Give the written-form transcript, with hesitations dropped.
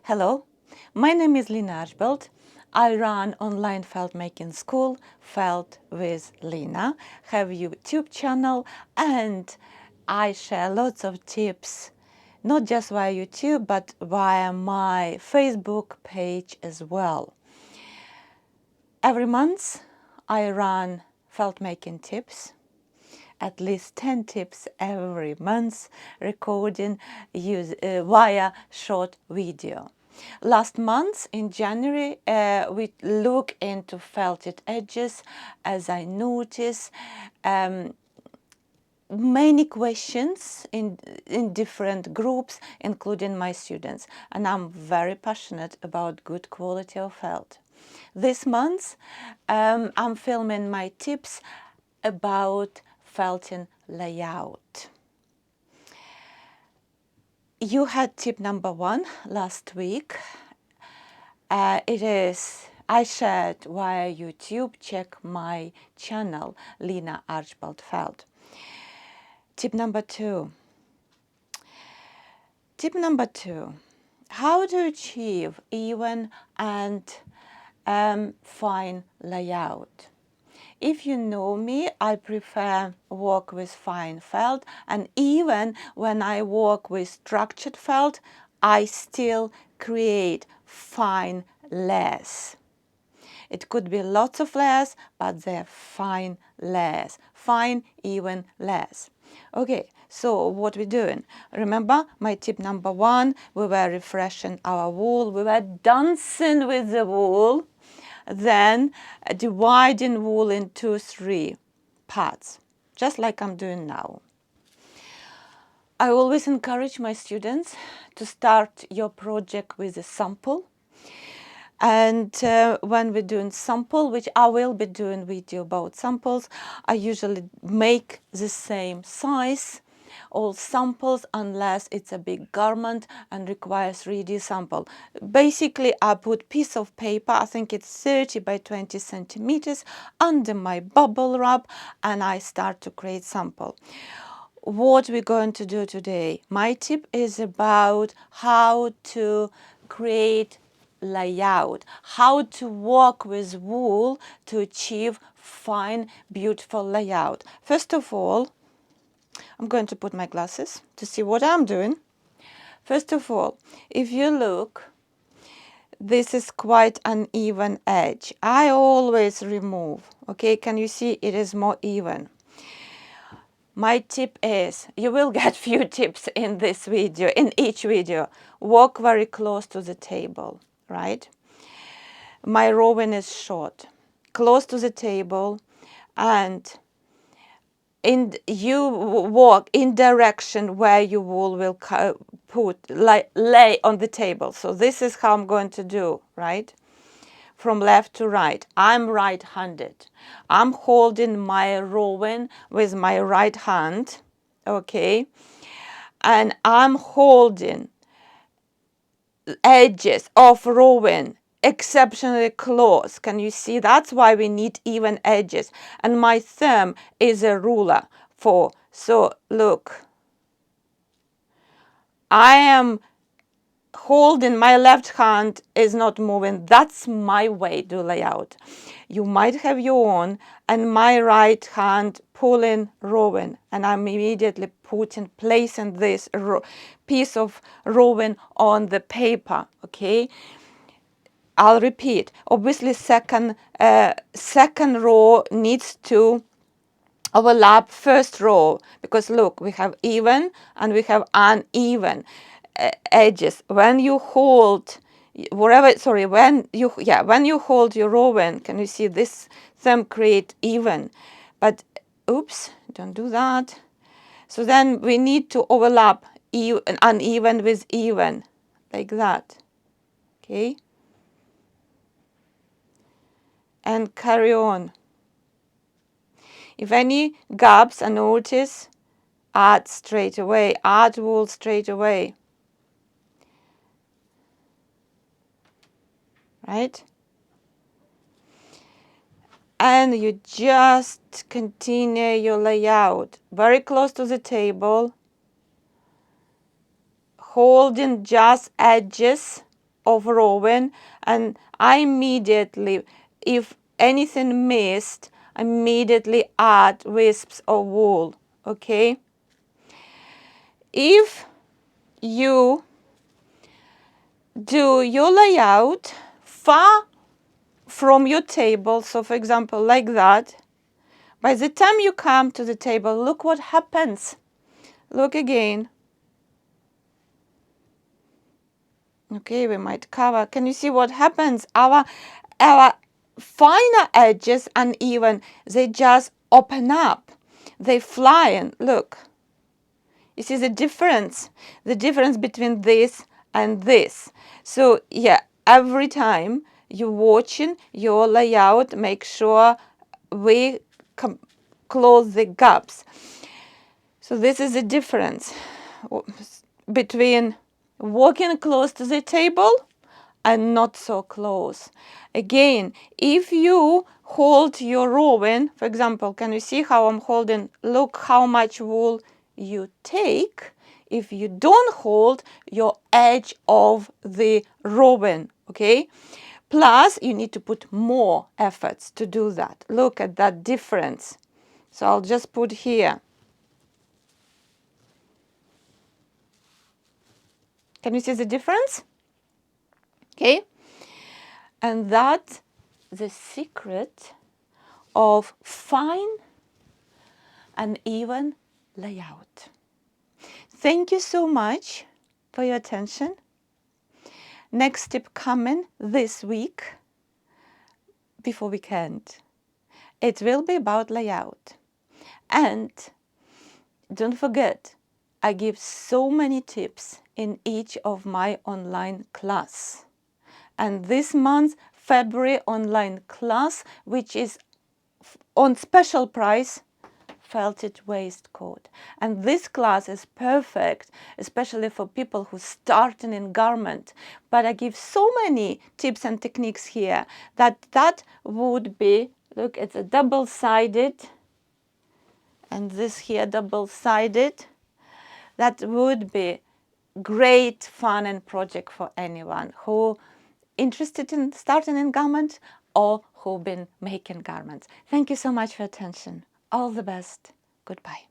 Hello, my name is Lena. I run online felt making school, Felt with Lena, have a YouTube channel, and I share lots of tips, not just via YouTube, but via my Facebook page as well. Every month, I run felt making tips, at least 10 tips every month, recording via short video. Last month in January, we look into felted edges as I notice many questions in different groups, including my students, and I'm very passionate about good quality of felt. This month, I'm filming my tips about felting layout. You had tip number 1 last week. I shared via YouTube. Check my channel, Lena Archibald Felt. Tip number 2. Tip number 2. How to achieve even and fine layout. If you know me, I prefer work with fine felt, and even when I work with structured felt, I still create fine layers. It could be lots of layers, but they're fine layers, fine, even layers. Okay, so what we're doing? Remember my tip number 1, we were refreshing our wool, we were dancing with the wool, then dividing wool into 3 parts, just like I'm doing now. I always encourage my students to start your project with a sample. And when we're doing sample, which I will be doing video about samples, I usually make the same size, all samples, unless it's a big garment and requires 3D sample. Basically, I put piece of paper, I think it's 30 by 20 centimeters, under my bubble wrap, and I start to create sample. What we're going to do today, my tip is about how to create layout, how to work with wool to achieve fine, beautiful layout. First of all, I'm going to put my glasses to see what I'm doing. First of all, if you look, this is quite uneven edge. I always remove, okay? Can you see it is more even? My tip is, you will get few tips in this video, in each video. Walk very close to the table, right? My rowing is short, close to the table, and you walk in direction where your wool will lay on the table. So this is how I'm going to do, right? From left to right. I'm right-handed. I'm holding my rowing with my right hand, okay? And I'm holding edges of rowing exceptionally close. Can you see? That's why we need even edges. And my thumb is a ruler for, so look, I am holding, my left hand is not moving. That's my way to layout. You might have your own, and my right hand pulling, rowing, and I'm immediately placing this piece of rowing on the paper, okay? I'll repeat. Obviously, second row needs to overlap first row, because look, we have even and we have uneven edges. When you hold when you hold your rowing, can you see this thumb create even? But oops, don't do that. So then we need to overlap uneven with even, like that, okay? And carry on. If any gaps are noticed, add straight away, add wool straight away, right? And you just continue your layout very close to the table, holding just edges, of rowing, and I immediately, if anything missed, immediately add wisps of wool. Okay, if you do your layout far from your table, so for example like that, by the time you come to the table, look what happens. Look again. Okay, we might cover. Can you see what happens? Our finer edges, uneven, they just open up. They fly in. Look. You see the difference? The difference between this and this. So yeah, every time you're watching your layout, make sure we close the gaps. So this is the difference between walking close to the table and not so close. Again, if you hold your rowing, for example, can you see how I'm holding? Look how much wool you take if you don't hold your edge of the rowing, okay? Plus, you need to put more efforts to do that. Look at that difference. So I'll just put here. Can you see the difference? Okay. And that's the secret of fine and even layout. Thank you so much for your attention. Next tip coming this week before weekend. It will be about layout. And don't forget, I give so many tips in each of my online class. And this month, February online class, which is on special price, felted waistcoat. And this class is perfect, especially for people who starting in garment. But I give so many tips and techniques here that would be, look, it's a double-sided, and this here double-sided. That would be great fun and project for anyone who interested in starting in garment or who've been making garments. Thank you so much for your attention. All the best. Goodbye.